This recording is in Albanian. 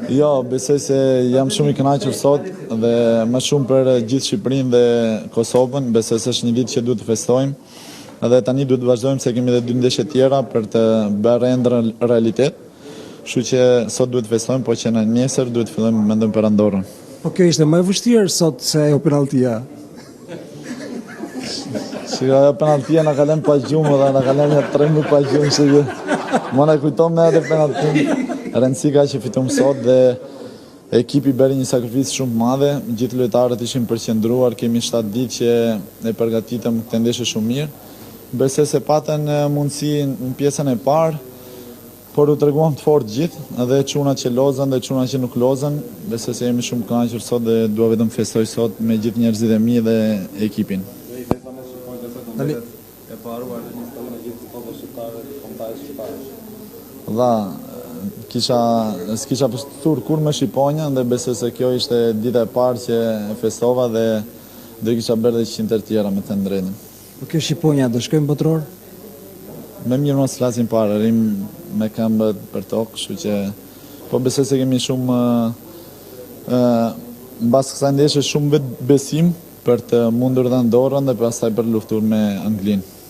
Jo, besoj se jam shumë i kënaqur sot dhe më shumë për gjithë Shqipërinë dhe Kosovën. Besoj se është një ditë që duhet të festojmë. Edhe tani duhet të vazhdojmë se kemi edhe 2 ndeshje tjera për të bërë endre realitet. Kështu që sot duhet të festojmë, po që në nesër duhet të fillojmë mendojmë për Andorrën. Po kjo ishte më e vështirë sot se ajo penaltia. Shiko, ajo penaltia na kalon pa gjumë dhe na kalon 3 minutë pa gjumë se më na kujton me atë penaltin. Rëndësi ka që fitum sot dhe ekipi bëri një sakrificë shumë madhe, gjithë lojtarët ishin përqendruar, kemi 7 ditë që e përgatitëm këtë ndeshje shumë mirë. Besoj se patën mundësi në pjesën e parë, por u treguam të fortë gjithë, edhe çunat që lozën dhe çunat që nuk lozën. Besoj se jemi shumë kënaqur sot dhe dua vetëm festoj sot me gjithë njerëzit e mi dhe ekipin. E paruar në një me gjithë topë shqiptare, kombëtarë shqiptarë. Dha, s'kisha postur kur me Shqiponja dhe besoj se kjo ishte dita e parë që e festova dhe do kisha bërë dhe 100 tjera me të drejtën. Po kjo Shqiponja do shkojmë botror? Me mirë mos flasim parë, rim me këmbët për tokë, kështu që po besoj se kemi shumë mbas kësaj ndeshje shumë vetë besim për të mundur dhe Andorrën dhe pastaj për luftur me Anglinë.